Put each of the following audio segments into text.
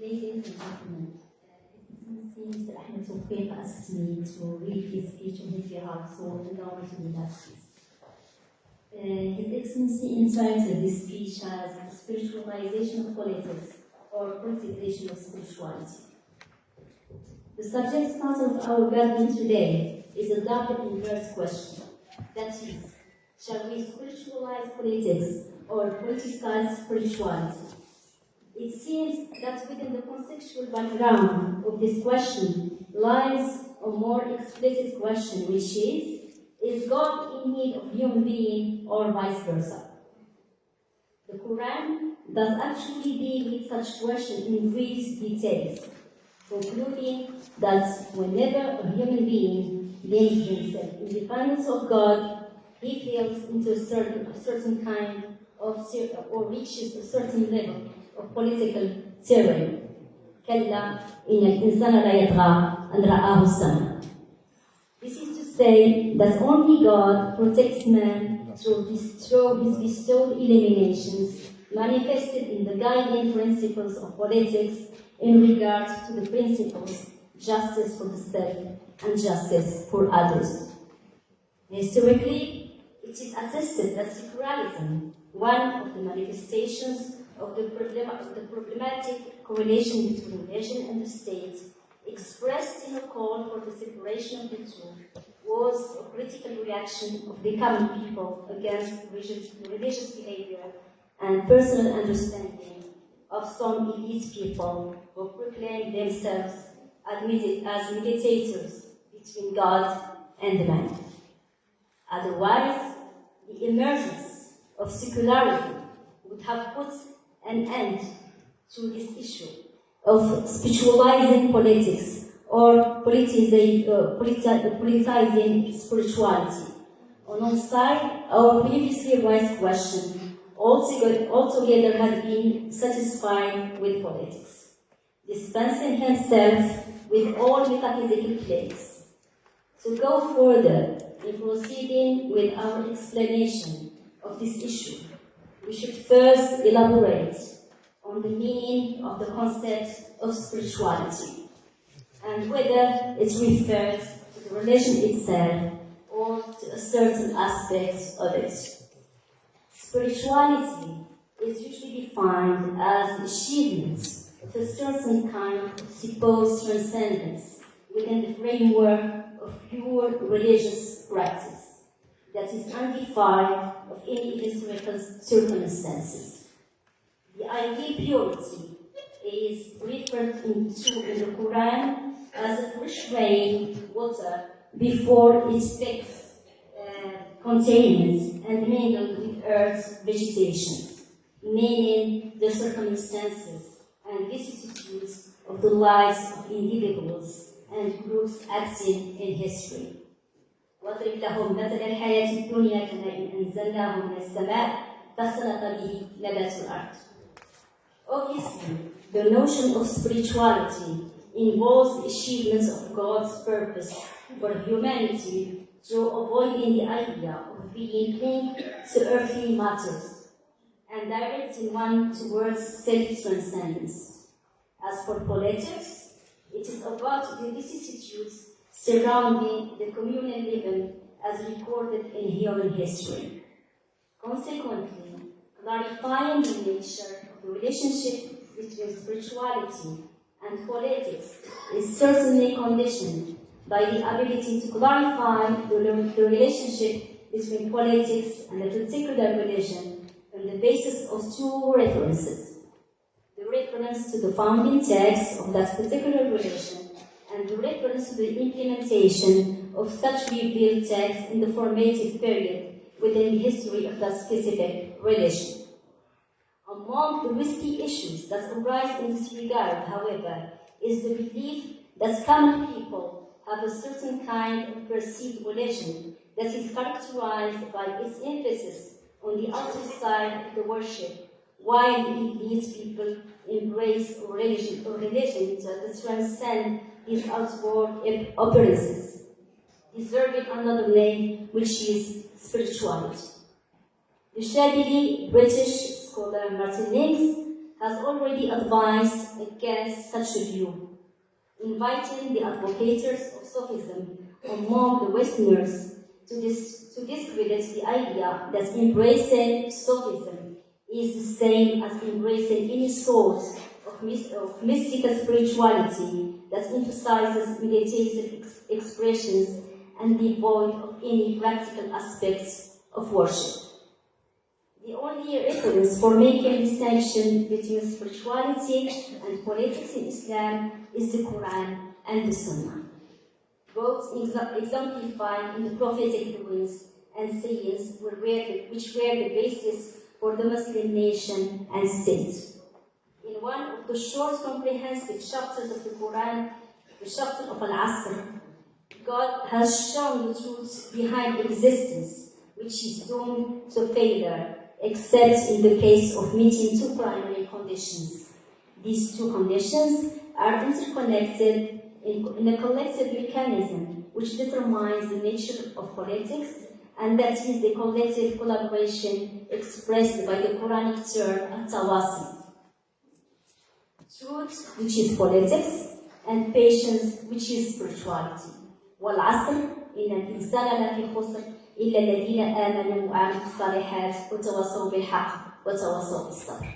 Ladies and gentlemen, Mr. Ahmed Tawfiq asked me to read his speech on his behalf, so allow me to read that, please. His Excellency entitled this speech as Spiritualization of Politics or Politicization of Spirituality. The subject matter of our gathering today is a double inverse question. That is, shall we spiritualize politics or politicize spirituality? It seems that within the conceptual background of this question lies a more explicit question, which is God in need of human being or vice versa? The Quran does actually deal with such question in great details, concluding that whenever a human being gains himself independence of God, he falls into a certain kind of, or reaches a certain level of political tyranny. كلا إن الإنسان لا يطغى أن رآه السمع. This is to say that only God protects man through his bestowed illuminations, manifested in the guiding principles of politics in regard to the principles justice for the self and justice for others. Historically, it is attested that secularism, one of the manifestations of the problematic correlation between religion and the state, expressed in a call for the separation of the two, was a critical reaction of the common people against religious behavior and personal understanding of some elite people who proclaim themselves as mediators between God and man. Otherwise, the emergence of secularism would have put an end to this issue of spiritualizing politics or politicizing spirituality. On one side, our previously raised question altogether had been satisfied with politics, dispensing himself with all metaphysical claims. To go further in proceeding with our explanation of this issue, we should first elaborate on the meaning of the concept of spirituality and whether it refers to the religion itself or to a certain aspect of it. Spirituality is usually defined as the achievement of a certain kind of supposed transcendence within the framework of pure religious practice that is undefiled of any historical circumstances. The ideal purity is referred to in the Quran as a fresh rain water before it takes containment and mingled with earth's vegetation, meaning the circumstances and vicissitudes of the lives of individuals and groups acting in history. واضرب لهم مثل الحياة الدنيا كماء أنزلناه من السماء فاختلط به نبات الأرض. Obviously, the notion of spirituality involves the achievements of God's purpose for humanity through avoiding the idea of being linked to earthly matters and directing one towards self-transcendence. As for politics, it is about the vicissitudes surrounding the communal living as recorded in human history. Consequently, clarifying the nature of the relationship between spirituality and politics is certainly conditioned by the ability to clarify the relationship between politics and a particular religion on the basis of two references: the reference to the founding text of that particular religion and the reference to the implementation of such revealed text in the formative period within the history of that specific religion. Among the risky issues that arise in this regard, however, is the belief that common people have a certain kind of perceived religion that is characterized by its emphasis on the outer side of the worship, while these people embrace religion that transcend these outward appearances, deserving another name, which is spirituality. The shabbily British scholar Martin Nix has already advised against such a view, inviting the advocates of Sufism among the Westerners to discredit the idea that embracing Sufism is the same as embracing any sort of mystical spirituality that emphasizes meditative expressions and devoid of any practical aspects of worship. The only reference for making distinction between spirituality and politics in Islam is the Quran and the Sunnah, both exemplified in the prophetic rulings and sayings which were the basis for the Muslim nation and state. In one of the short comprehensive chapters of the Quran, the chapter of Al-Asr, God has shown the truth behind existence, which is doomed to failure, except in the case of meeting two primary conditions. These two conditions are interconnected in a collective mechanism which determines the nature of politics, and that is the collective collaboration expressed by the Quranic term at-tawasi. Truth, which is politics, and patience, which is spirituality. وَالْعَصْرِ إِنَّ الْإِنسَانَ لَفِي خُسْرٍ إِلَّا الَّذِينَ آمَنُوا وَعَمِلُوا الصَّالِحَاتِ وَتَوَاصَوْا بِالْحَقِّ وَتَوَاصَوْا بِالصَّبْرِ.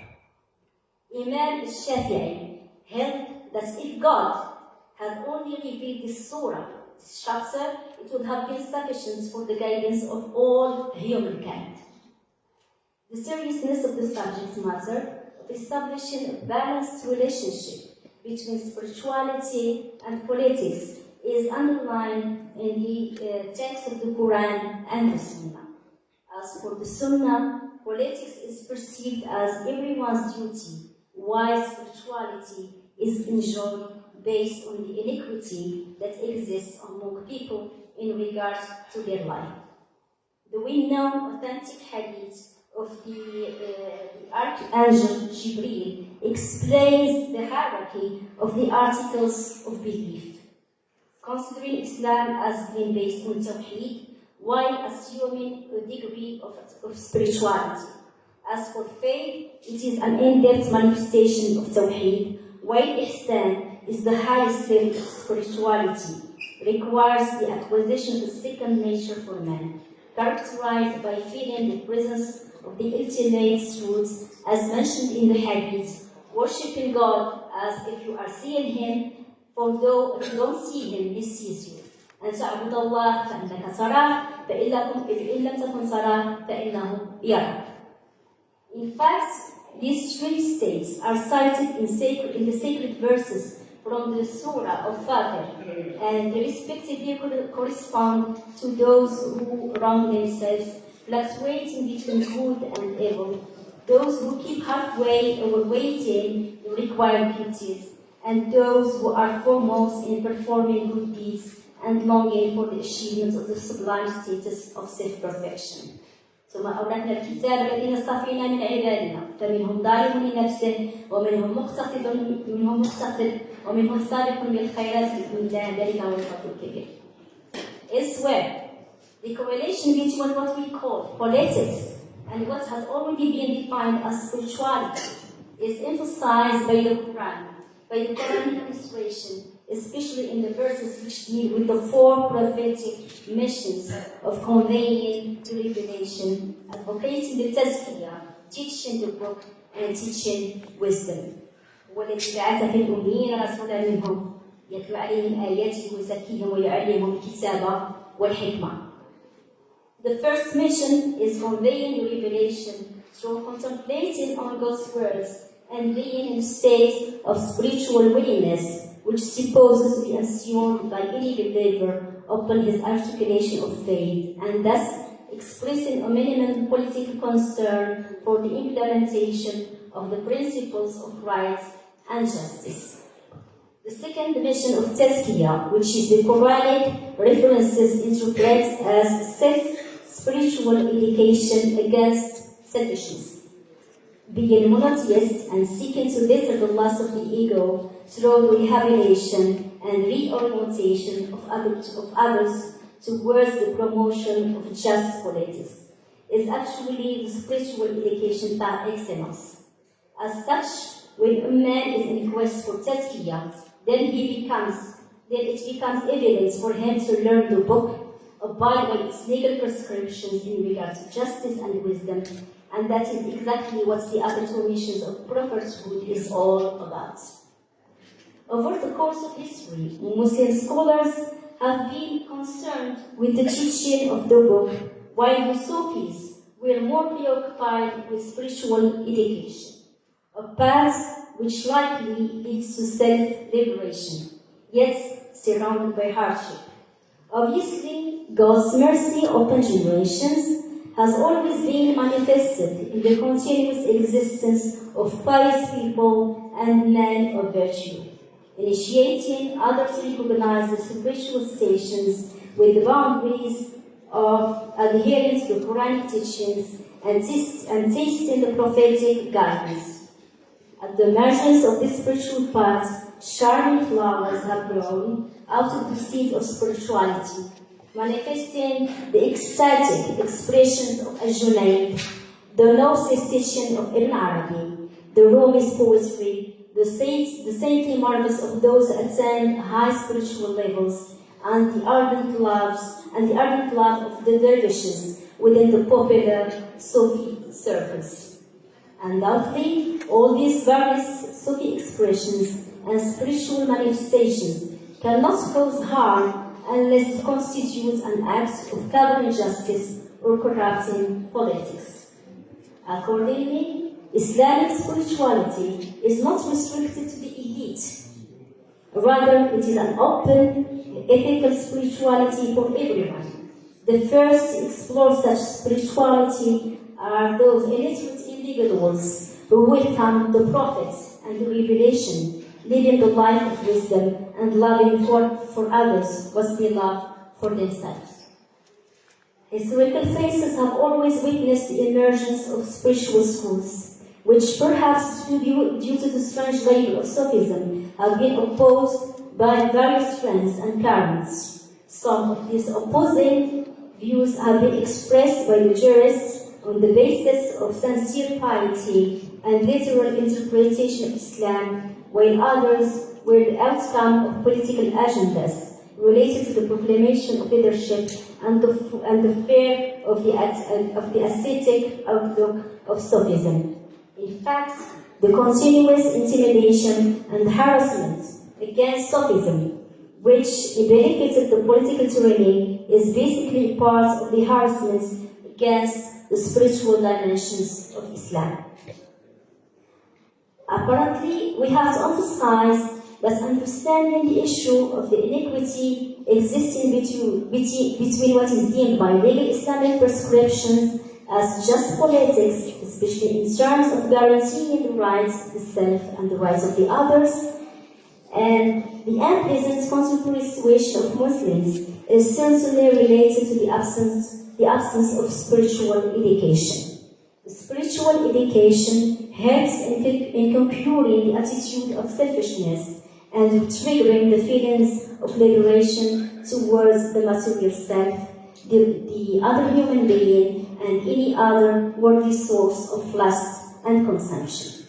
Imam al-Shafi'i held that if God had only revealed this surah, this chapter, it would have been sufficient for the guidance of all humankind. The seriousness of the subject matter of establishing a balanced relationship between spirituality and politics is underlined in the text of the Quran and the Sunnah. As for the Sunnah, politics is perceived as everyone's duty, while spirituality is enjoyed based on the iniquity that exists among people in regard to their life. The well-known authentic hadith of the Archangel Jibreel explains the hierarchy of the articles of belief, considering Islam as being based on Tawheed, while assuming a degree of spirituality. As for faith, it is an in-depth manifestation of Tawheed, while Ihsan is the highest level of spirituality, requires the acquisition of a second nature for man, characterized by feeling the presence of the ultimate truth, as mentioned in the Hadith, worshipping God as if you are seeing Him, for though if you don't see Him, He sees you. أن تعبد الله فإنك تراه فإن لم تكن تراه فإنه يراك. In fact, these three states are cited in the sacred verses from the Surah of Fatir, and they respectively correspond to those who wrong themselves, fluctuating between good and evil, those who keep halfway or waiting in required duties, and those who are foremost in performing good deeds and longing for the achievement of the sublime status of self-perfection. ثم أورثنا الكتاب الذين اصطفينا من عبادنا فمنهم ظالم لنفسه ومنهم مقتصد ومنهم سابق بالخيرات بإذن الله ذلك هو الفضل الكبير. Elsewhere, the correlation between what we call politics and what has already been defined as spirituality is emphasized by the Quran, by the Quranic illustration, especially in the verses which deal with the four prophetic missions of conveying the revelation, advocating the tazkiyah, teaching the book, and teaching wisdom. والذي بعث في الأميين رسولا منهم يتلو عليهم آياته ويزكيهم ويعلمهم الكتاب والحكمة. The first mission is conveying the revelation through contemplating on God's words and being in a state of spiritual willingness, which supposes to be assumed by any believer upon his articulation of faith, and thus expressing a minimum political concern for the implementation of the principles of right and justice. The second mission of Tazkiyah, which is the Quranic references interpret as self-spiritual education against selfishness, being monotheist and seeking to better the lust of the ego through rehabilitation and reorientation of others towards the promotion of just politics, is actually the spiritual education par excellence. As such, when a man is in quest for tazkiyah, then it becomes evidence for him to learn the book, abide by its legal prescriptions in regard to justice and wisdom, and that is exactly what the other two missions of prophethood is all about. Over the course of history, Muslim scholars have been concerned with the teaching of the book, while the Sufis were more preoccupied with spiritual education, a path which likely leads to self-liberation, yet surrounded by hardship. Obviously, God's mercy upon generations has always been manifested in the continuous existence of pious people and men of virtue, initiating others to recognize the spiritual stations with the boundaries of adherence to Quranic teachings and tasting the prophetic guidance. At the margins of this spiritual path, charming flowers have grown out of the seeds of spirituality, manifesting the ecstatic expressions of Al-Junayd, the no-cease teaching of Ibn Arabi, the Rumi's poetry, the saintly marvels of those who attain high spiritual levels, and the ardent love of the dervishes within the popular Sufi circles. Undoubtedly, all these various Sufi expressions and spiritual manifestations cannot cause harm unless it constitutes an act of covering justice or corrupting politics. Accordingly, Islamic spirituality is not restricted to the elite. Rather, it is an open, ethical spirituality for everyone. The first to explore such spirituality are those illiterate individuals who welcome the prophets and the revelation, living the life of wisdom and loving for others what they love for themselves. Historical faces have always witnessed the emergence of spiritual schools, which perhaps due to the strange label of Sufism have been opposed by various trends and currents. Some of these opposing views have been expressed by the jurists on the basis of sincere piety and literal interpretation of Islam, while others were the outcome of political agendas related to the proclamation of leadership and the fear of the ascetic outlook of Sufism. In fact, the continuous intimidation and harassment against Sufism, which benefited the political tyranny, is basically part of the harassment against the spiritual dimensions of Islam. Apparently, we have to emphasize that understanding the issue of the inequity existing between what is deemed by legal Islamic prescriptions as just politics, especially in terms of guaranteeing the rights of the self and the rights of the others, and the unpleasant contemporary situation of Muslims is certainly related to the absence of spiritual education. Spiritual education helps in conquering the attitude of selfishness and triggering the feelings of liberation towards the material self, the other human being, and any other worldly source of lust and consumption.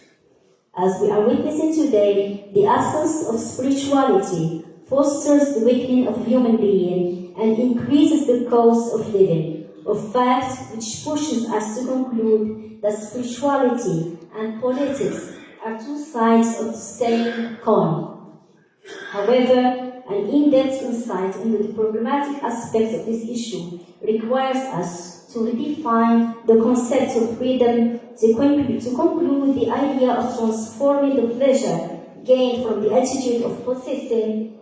As we are witnessing today, the absence of spirituality fosters the weakening of the human being and increases the cost of living, a fact which pushes us to conclude that spirituality and politics are two sides of the same coin. However, an in-depth insight into the problematic aspects of this issue requires us to redefine the concept of freedom to conclude the idea of transforming the pleasure gained from the attitude of possessing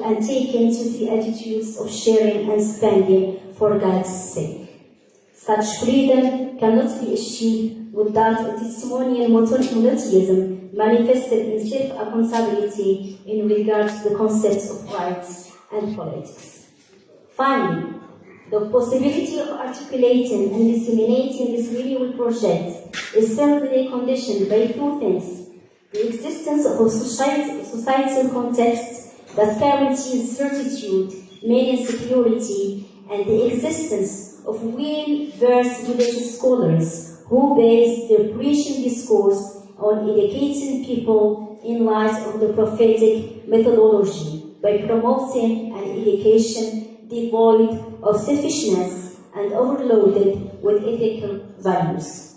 and taking to the attitudes of sharing and spending for God's sake. Such freedom cannot be achieved without a testimonial monotheism manifested in self-accountability in regard to the concepts of rights and politics. Finally, the possibility of articulating and disseminating this renewal project is certainly conditioned by two things: the existence of a societal context that guarantees certitude, meaning security, and the existence of well-versed religious scholars who base their preaching discourse on educating people in light of the prophetic methodology by promoting an education devoid of selfishness and overloaded with ethical values.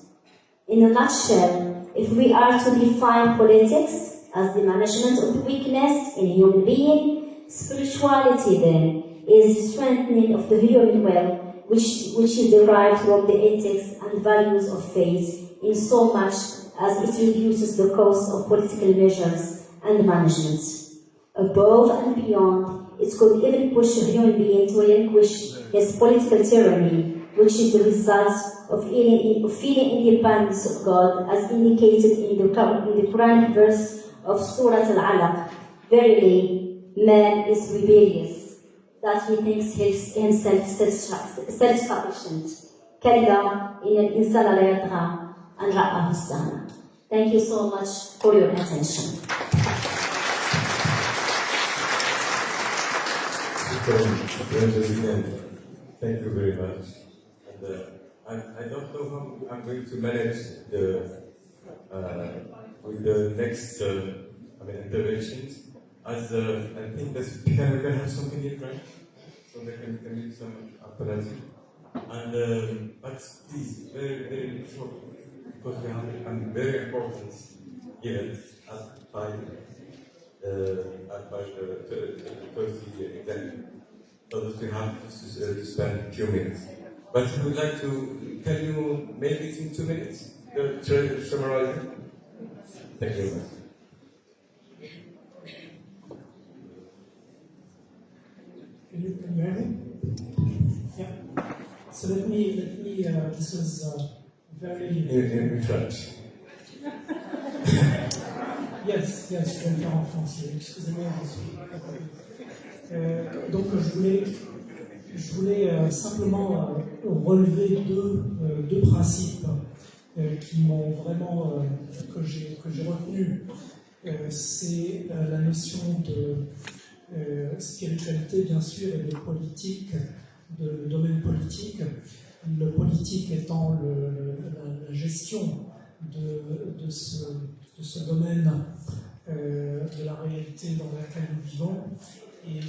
In a nutshell, if we are to define politics as the management of weakness in a human being, spirituality then is the strengthening of the human will, which is derived from the ethics and values of faith, in so much as it reduces the cost of political measures and management. Above and beyond, it could even push a human being to relinquish his political tyranny, which is the result of feeling independence of God, as indicated in the Quranic verse of Surah Al-Alaq. Verily, man is rebellious, that he thinks himself self-sufficient. كلا إن الإنسان لا يطغى أن رآه استغنى. Thank you so much for your attention. Thank you very much. And I don't know how I'm going to manage with the next interventions. As I think that we can have something in French, so they can do some alternative. And but please, very, very short, because we have a very important event by the exam, so that we have to spend a few minutes. But we would like to, can you make it in 2 minutes? Summarize it? Thank you very much. Can you hear me? Yeah. So let me. This was very. In French. Yes, je vais le faire en français. Excusez-moi. Donc je voulais simplement relever deux principes qui m'ont vraiment que j'ai retenu. C'est la notion de spiritualité, bien sûr, et de politique, de domaine politique. Le politique étant la gestion de ce domaine de la réalité dans laquelle nous vivons, et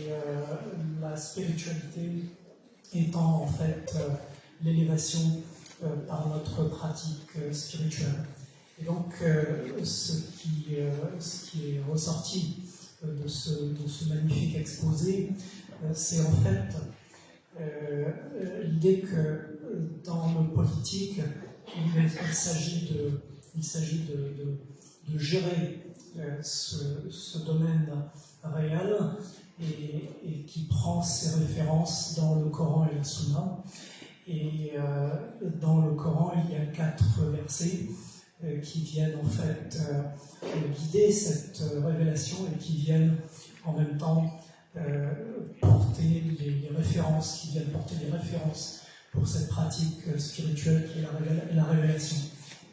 la spiritualité étant en fait l'élévation par notre pratique spirituelle. Et donc, ce qui est ressorti de ce magnifique exposé, c'est en fait l'idée que dans le politique, il s'agit de gérer ce domaine réel et qui prend ses références dans le Coran et la Sunna. Et dans le Coran, il y a 4 versets qui viennent en fait guider cette révélation et qui viennent en même temps porter les références, qui viennent porter les références pour cette pratique spirituelle qui est la révélation.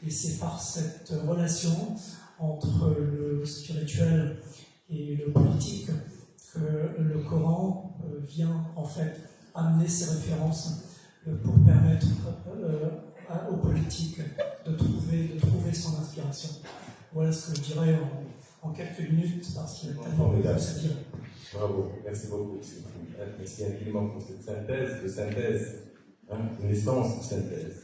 Et c'est par cette relation entre le spirituel et le politique que le Coran vient en fait amener ces références pour permettre aux politiques de trouver son inspiration. Voilà ce que je dirais en quelques minutes, parce qu'il y a tellement de choses à dire. Bravo, merci beaucoup. Merci infiniment pour cette synthèse, une licence de synthèse.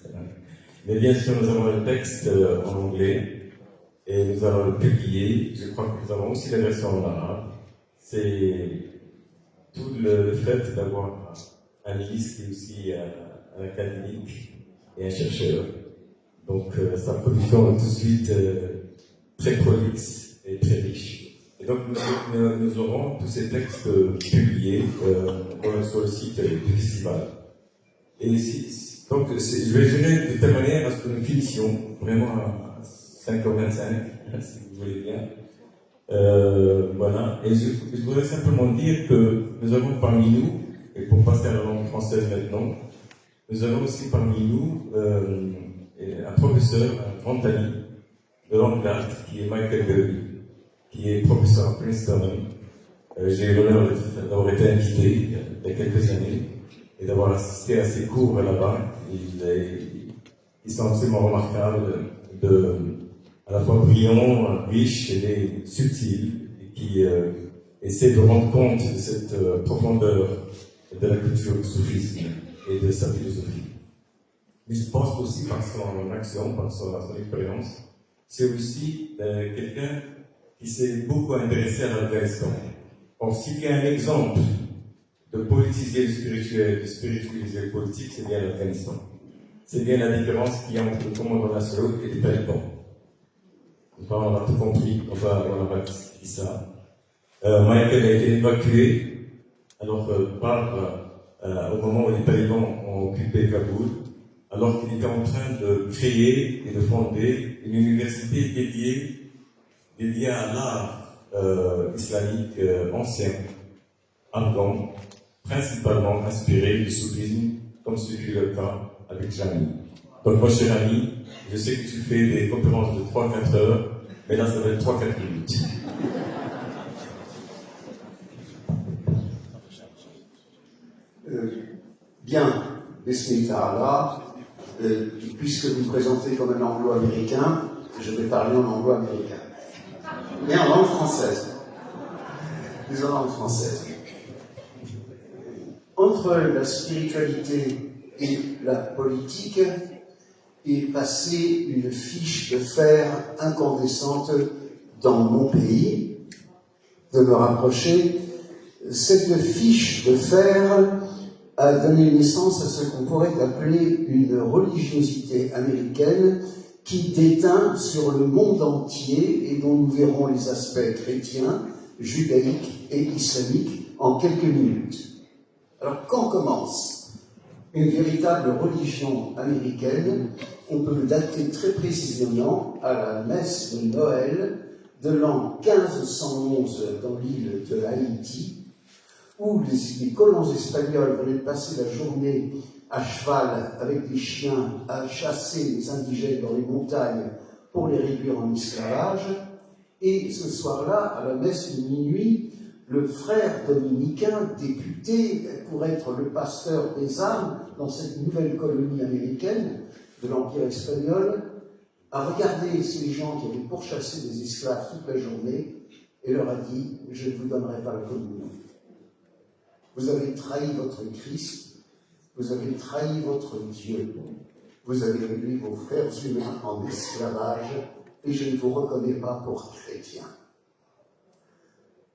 Mais bien sûr, nous avons le texte en anglais et nous allons le publier. Je crois que nous avons aussi la version en arabe. C'est tout le fait d'avoir un ministre qui est aussi un académique et un chercheur. Donc sa production est tout de suite très prolixe et très riche. Et donc nous aurons tous ces textes publiés sur le site du festival. Et donc je vais gérer de telle manière à ce que nous finissions vraiment à 5h25, si vous voulez bien. Voilà. Et je voudrais simplement dire que nous avons parmi nous, et pour passer à la langue française maintenant, nous avons aussi parmi nous un professeur, un grand ami de langue d'art, qui est Michael Gurley, qui est professeur à Princeton. J'ai eu l'honneur d'avoir été invité il y a quelques années et d'avoir assisté à ses cours là-bas. Ils sont absolument remarquables à la fois brillant, riche et subtil, et qui essaie de rendre compte de cette profondeur de la culture soufisme et de sa philosophie. Mais je pense aussi par son action, par son expérience, c'est aussi quelqu'un qui s'est beaucoup intéressé à l'Afghanistan. Or, s'il y a un exemple de politiser le spirituel, de spiritualiser le politique, c'est bien l'Afghanistan. C'est bien la différence qu'il y a entre le commandant national et les talibans. Enfin, on a tout compris, on va dit ça. Michael a été évacué alors, au moment où les talibans ont occupé Kaboul, alors qu'il était en train de créer et de fonder une université dédiée à l'art islamique ancien, afghan, principalement inspiré du soufisme, comme ce fut le cas avec Jami. Donc moi, cher ami, je sais que tu fais des conférences de 3-4 heures, mais là, ça va être 3-4 minutes. Bien, Bismillah, puisque vous me présentez comme un anglo-américain, je vais parler en anglo-américain. Mais en langue française. Mais en langue française. Entre la spiritualité et la politique est passée une fiche de fer incandescente dans mon pays, de me rapprocher. Cette fiche de fer a donné naissance à ce qu'on pourrait appeler une religiosité américaine qui déteint sur le monde entier et dont nous verrons les aspects chrétiens, judaïques et islamiques en quelques minutes. Alors, quand commence une véritable religion américaine? On peut le dater très précisément à la messe de Noël de l'an 1511 dans l'île de Haïti, où les colons espagnols venaient passer la journée à cheval avec des chiens à chasser les indigènes dans les montagnes pour les réduire en esclavage. Et ce soir-là, à la messe de minuit, le frère dominicain, député pour être le pasteur des âmes dans cette nouvelle colonie américaine de l'Empire espagnol, a regardé ces gens qui avaient pourchassé des esclaves toute la journée et leur a dit « Je ne vous donnerai pas la communion. Vous avez trahi votre Christ, vous avez trahi votre Dieu, vous avez réduit vos frères humains en esclavage et je ne vous reconnais pas pour chrétien. »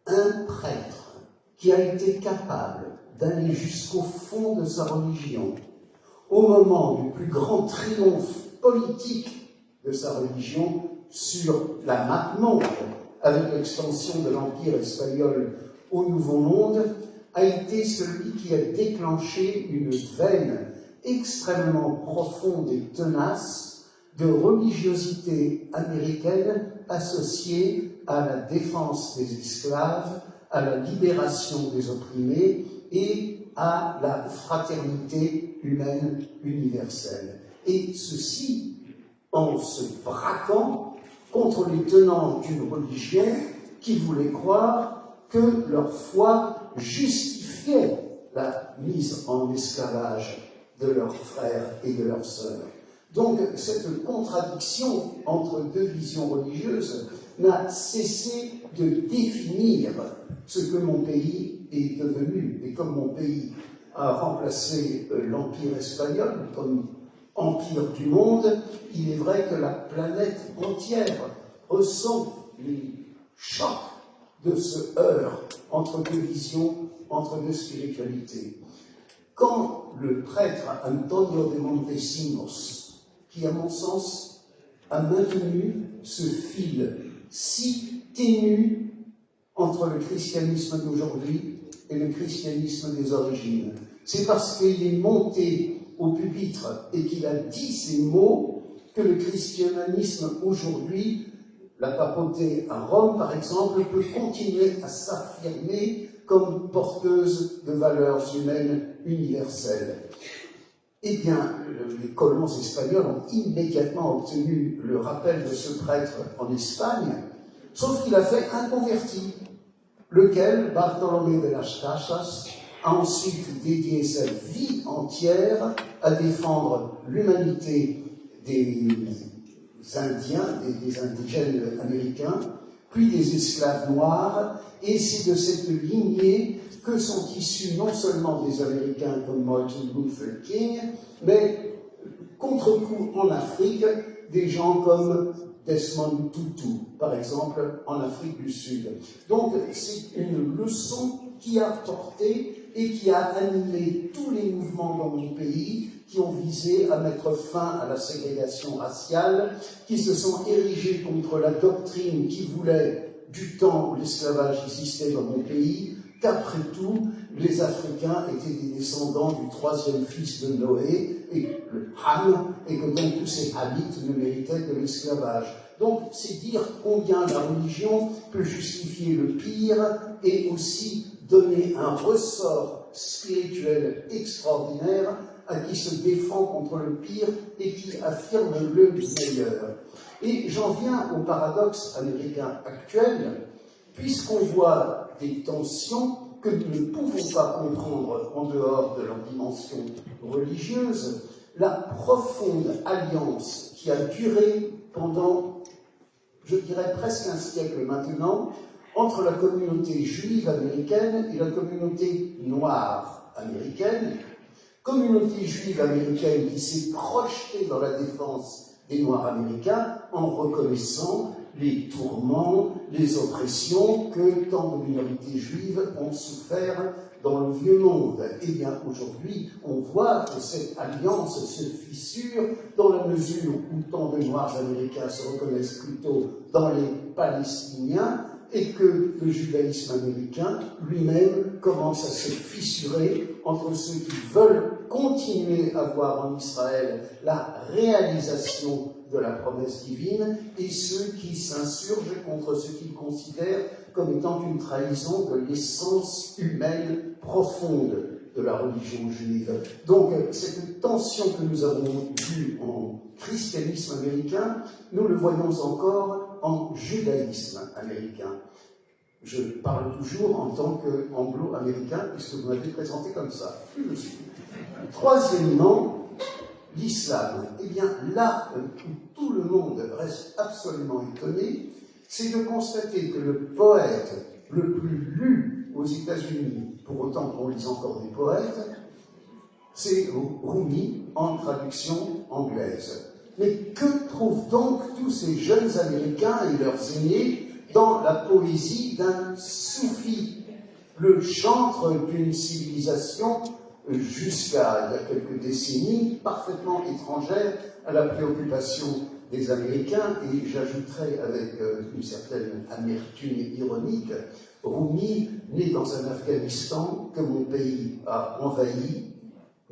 Un prêtre qui a été capable d'aller jusqu'au fond de sa religion, au moment du plus grand triomphe politique de sa religion sur la map monde, avec l'extension de l'Empire espagnol au Nouveau Monde, a été celui qui a déclenché une veine extrêmement profonde et tenace de religiosité américaine associée à la défense des esclaves, à la libération des opprimés et à la fraternité humaine universelle. Et ceci en se braquant contre les tenants d'une religion qui voulaient croire que leur foi justifiait la mise en esclavage de leurs frères et de leurs sœurs. Donc, cette contradiction entre deux visions religieuses n'a cessé de définir ce que mon pays est devenu. Et comme mon pays a remplacé l'Empire espagnol comme empire du monde, il est vrai que la planète entière ressent les chocs de ce heurt entre deux visions, entre deux spiritualités. Quand le prêtre Antonio de Montesinos, qui à mon sens a maintenu ce fil si ténu entre le christianisme d'aujourd'hui et le christianisme des origines, c'est parce qu'il est monté au pupitre et qu'il a dit ces mots que le christianisme aujourd'hui, la papauté à Rome par exemple, peut continuer à s'affirmer comme porteuse de valeurs humaines universelles. Eh bien, les colons espagnols ont immédiatement obtenu le rappel de ce prêtre en Espagne, sauf qu'il a fait un converti, lequel, Bartolomé de las Casas, a ensuite dédié sa vie entière à défendre l'humanité des Indiens, des indigènes américains, puis des esclaves noirs, et c'est de cette lignée que sont issus non seulement des Américains comme Martin Luther King, mais contre-coup en Afrique, des gens comme Desmond Tutu, par exemple, en Afrique du Sud. Donc, c'est une leçon qui a porté et qui a animé tous les mouvements dans mon pays qui ont visé à mettre fin à la ségrégation raciale, qui se sont érigés contre la doctrine qui voulait, du temps où l'esclavage existait dans mon pays, qu'après tout, les Africains étaient des descendants du troisième fils de Noé, et le Ham, et que donc tous ces Hamites ne méritaient que l'esclavage. Donc, c'est dire combien la religion peut justifier le pire et aussi donner un ressort spirituel extraordinaire à qui se défend contre le pire et qui affirme le meilleur. Et j'en viens au paradoxe américain actuel, puisqu'on voit des tensions que nous ne pouvons pas comprendre en dehors de leur dimension religieuse, la profonde alliance qui a duré pendant, je dirais, presque un siècle maintenant, entre la communauté juive américaine et la communauté noire américaine, communauté juive américaine qui s'est projetée dans la défense des Noirs américains en reconnaissant les tourments, les oppressions que tant de minorités juives ont souffert dans le vieux monde. Eh bien, aujourd'hui, on voit que cette alliance se fissure dans la mesure où tant de Noirs américains se reconnaissent plutôt dans les Palestiniens et que le judaïsme américain lui-même commence à se fissurer entre ceux qui veulent continuer à voir en Israël la réalisation de la promesse divine et ceux qui s'insurgent contre ce qu'ils considèrent comme étant une trahison de l'essence humaine profonde de la religion juive. Donc, cette tension que nous avons vue en christianisme américain, nous le voyons encore en judaïsme américain. Je parle toujours en tant qu'anglo-américain, puisque vous m'avez présenté comme ça. Je le suis. Troisièmement, l'islam. Eh bien, là où tout le monde reste absolument étonné, c'est de constater que le poète le plus lu aux États-Unis, pour autant qu'on lise encore des poètes, c'est Rumi en traduction anglaise. Mais que trouvent donc tous ces jeunes Américains et leurs aînés dans la poésie d'un soufi, le chantre d'une civilisation jusqu'à il y a quelques décennies parfaitement étrangère à la préoccupation des Américains, et j'ajouterai avec une certaine amertume ironique, Rumi, né dans un Afghanistan que mon pays a envahi,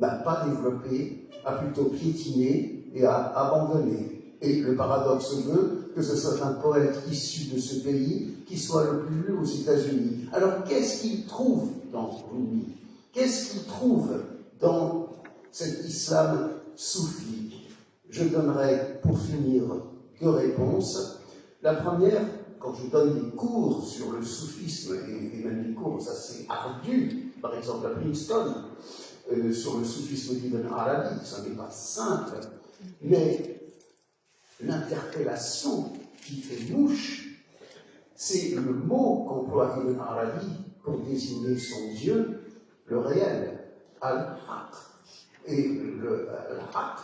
n'a pas développé, a plutôt piétiné et a abandonné. Et le paradoxe veut que ce soit un poète issu de ce pays qui soit le plus lu aux États-Unis. Alors qu'est-ce qu'il trouve dans Rumi? Qu'est-ce qu'il trouve dans cet islam soufi? Je donnerai pour finir deux réponses. La première, quand je donne des cours sur le soufisme, et même des cours assez ardus, par exemple à Princeton, sur le soufisme d'Ibn Arabi, ça n'est pas simple, mais l'interpellation qui fait mouche, c'est le mot qu'emploie Ibn Arabi pour désigner son Dieu, le réel, al-haq. Et le al-haq,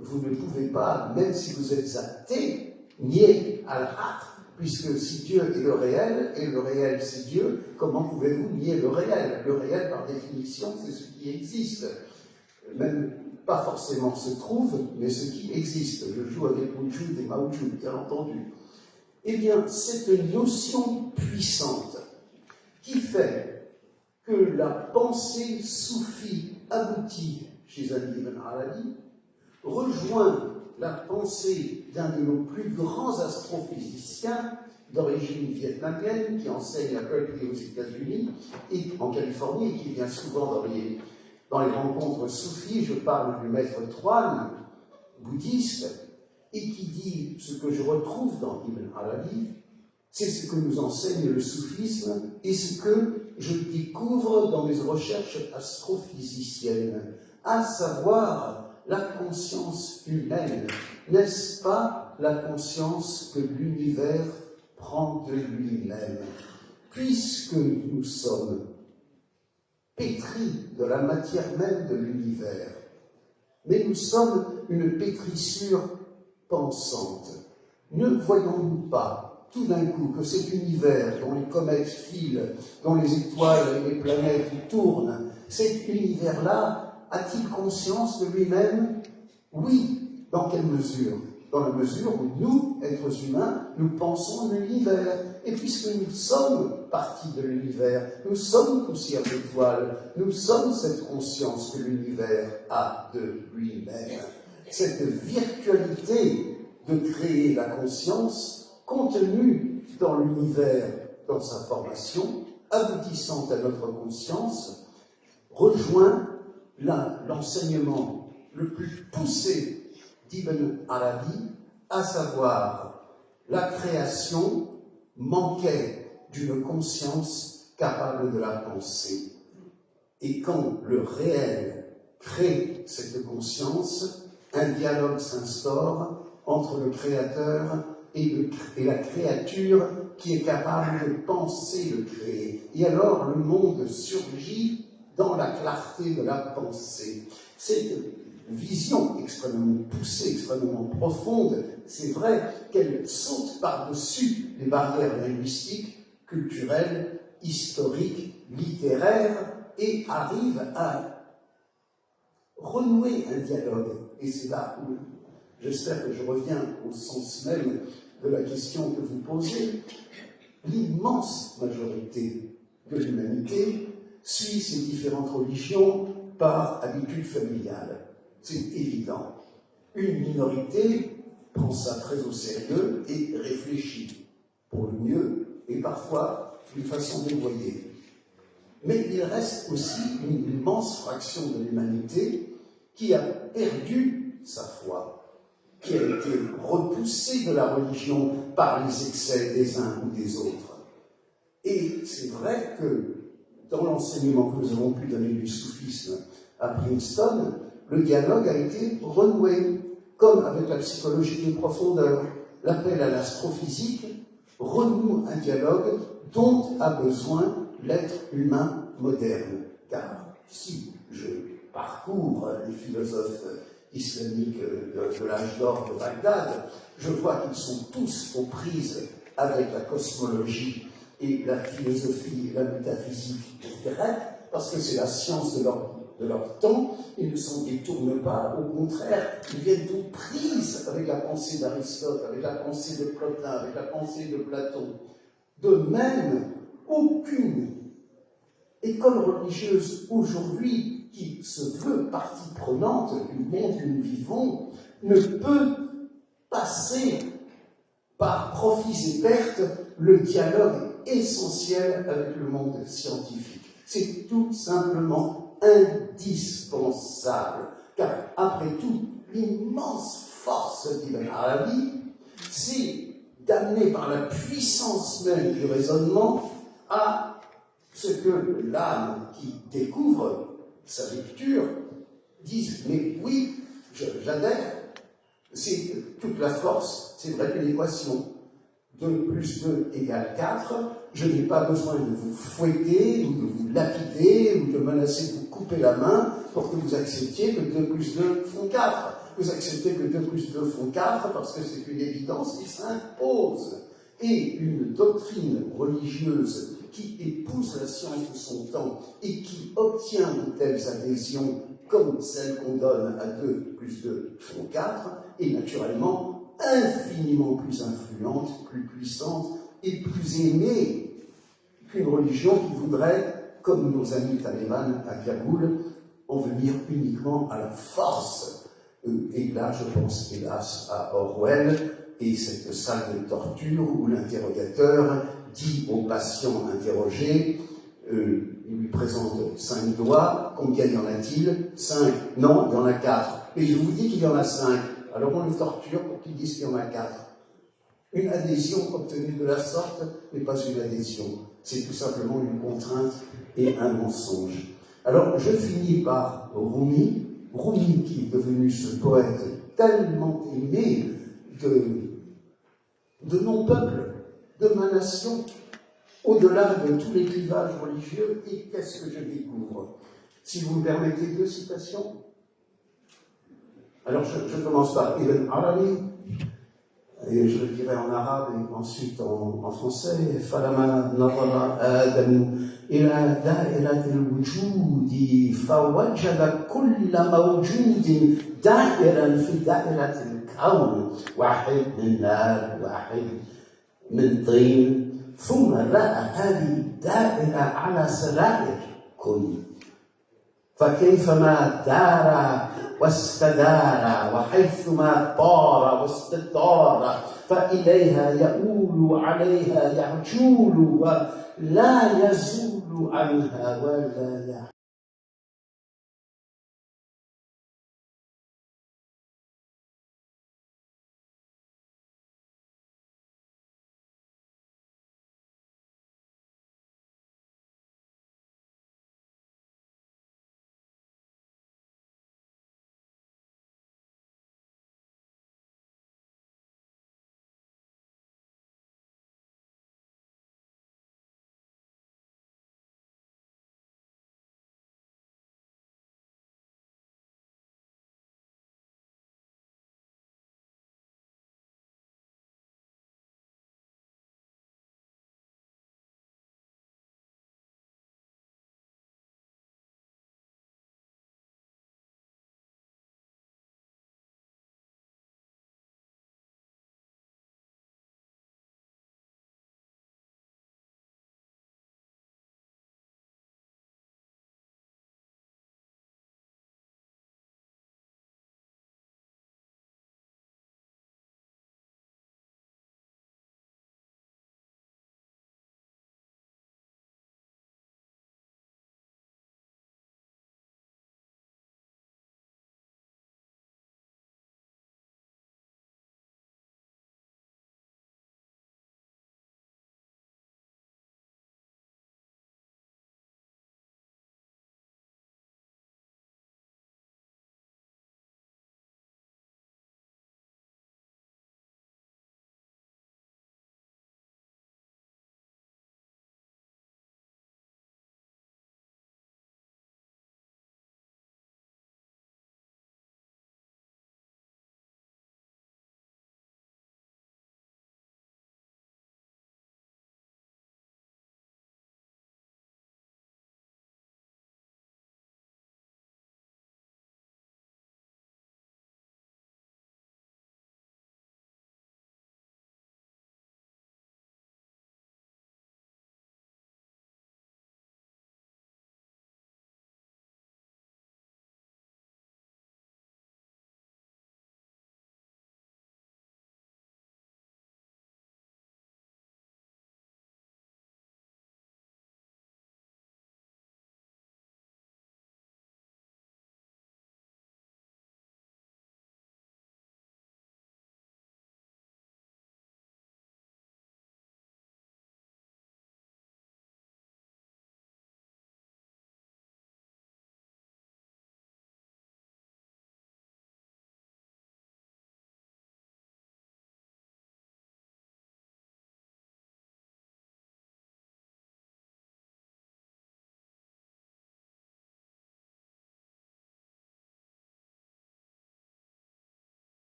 vous ne pouvez pas, même si vous êtes athée, nier al-haq, puisque si Dieu est le réel c'est Dieu, comment pouvez-vous nier le réel? Le réel, par définition, c'est ce qui existe. Même pas forcément se trouve, mais ce qui existe. Je joue avec Wujud et Mawjud, bien entendu. Eh bien, cette notion puissante qui fait que la pensée soufie aboutit chez Ali ibn Arabi rejoint la pensée d'un de nos plus grands astrophysiciens d'origine vietnamienne qui enseigne à Berkeley aux États-Unis et en Californie et qui vient souvent dans les rencontres soufis. Je parle du maître Truan, bouddhiste, et qui dit ce que je retrouve dans Ibn Arabi, c'est ce que nous enseigne le soufisme et ce que je découvre dans mes recherches astrophysiciennes, à savoir la conscience humaine. N'est-ce pas pas la conscience que l'univers prend de lui-même. Puisque nous sommes pétris de la matière même de l'univers, mais nous sommes une pétrissure pensante. Ne voyons-nous pas tout d'un coup que cet univers dont les comètes filent, dont les étoiles et les planètes tournent, cet univers-là a-t-il conscience de lui-même? Oui. Dans quelle mesure? Dans la mesure où nous, êtres humains, nous pensons l'univers. Et puisque nous sommes partie de l'univers, nous sommes poussière d'étoiles, nous sommes cette conscience que l'univers a de lui-même. Cette virtualité de créer la conscience contenue dans l'univers, dans sa formation, aboutissant à notre conscience, rejoint l'enseignement le plus poussé d'Ibn Arabi, à savoir la création manquait d'une conscience capable de la penser. Et quand le réel crée cette conscience, un dialogue s'instaure entre le créateur et la créature qui est capable de penser le créé. Et alors le monde surgit dans la clarté de la pensée. C'est une vision extrêmement poussée, extrêmement profonde. C'est vrai qu'elle saute par-dessus les barrières linguistiques, culturelles, historiques, littéraires, et arrive à renouer un dialogue. Et c'est là où j'espère que je reviens au sens même de la question que vous posez. L'immense majorité de l'humanité suit ces différentes religions par habitude familiale. C'est évident. Une minorité prend ça très au sérieux et réfléchit pour le mieux et parfois d'une façon dévoyée. Mais il reste aussi une immense fraction de l'humanité qui a perdu sa foi, qui a été repoussée de la religion par les excès des uns ou des autres. Et c'est vrai que dans l'enseignement que nous avons pu donner du soufisme à Princeton, le dialogue a été renoué, comme avec la psychologie des profondeurs. L'appel à l'astrophysique renoue un dialogue dont a besoin l'être humain moderne. Car si je parcours les philosophes islamiques de l'âge d'or de Bagdad, je vois qu'ils sont tous aux prises avec la cosmologie et la philosophie et la métaphysique grecque, parce que c'est la science de leur temps. Ils ne s'en détournent pas, au contraire, ils viennent aux prises avec la pensée d'Aristote, avec la pensée de Plotin, avec la pensée de Platon. De même, aucune école religieuse aujourd'hui qui se veut partie prenante du monde où nous vivons ne peut passer par profits et pertes le dialogue essentiel avec le monde scientifique. C'est tout simplement indispensable, car après tout, l'immense force d'Ibn Arabi, c'est d'amener par la puissance même du raisonnement à ce que l'âme qui découvre sa lecture dise « mais oui, j'adhère ». C'est toute la force, c'est vrai, une équation. 2 plus 2 égale 4. Je n'ai pas besoin de vous fouetter, ou de vous lapider, ou de menacer de vous couper la main pour que vous acceptiez que 2 plus 2 font 4. Vous acceptez que 2 plus 2 font 4 parce que c'est une évidence qui s'impose. Et une doctrine religieuse qui épouse la science de son temps et qui obtient de telles adhésions comme celle qu'on donne à 2 plus 2 font 4 est naturellement infiniment plus influente, plus puissante et plus aimée qu'une religion qui voudrait, comme nos amis talibans à Kaboul, en venir uniquement à la force. Et là, je pense hélas à Orwell et cette salle de torture où l'interrogateur dit au patient interrogé, il lui présente 5 doigts, combien y en a-t-il? 5. Non, il y en a 4. Et je vous dis qu'il y en a 5. Alors on le torture pour qu'il dise qu'il y en a 4. Une adhésion obtenue de la sorte n'est pas une adhésion. C'est tout simplement une contrainte et un mensonge. Alors je finis par Rumi qui est devenu ce poète tellement aimé de mon peuple, de ma nation, au-delà de tous les clivages religieux. Et qu'est-ce que je découvre? Si vous me permettez 2 citations. Alors je commence par Ibn Arabi, et je le dirai en arabe et ensuite en français. فَلَمَا نَظَرَ آدَمُ إِلَى دَائِرَةِ الْوُجُودِ فَوَجَدَ كُلَّ مَوْجُودٍ دَائِرًا في دائرة الكون، واحد من نار، واحد من طين، ثم رأى هذه الدائرة على سرائر كل، فكيفما دار واستدار وحيثما طار واستدار فإليها يؤول عليها يعجول ولا يزول عنها ولا يعجول.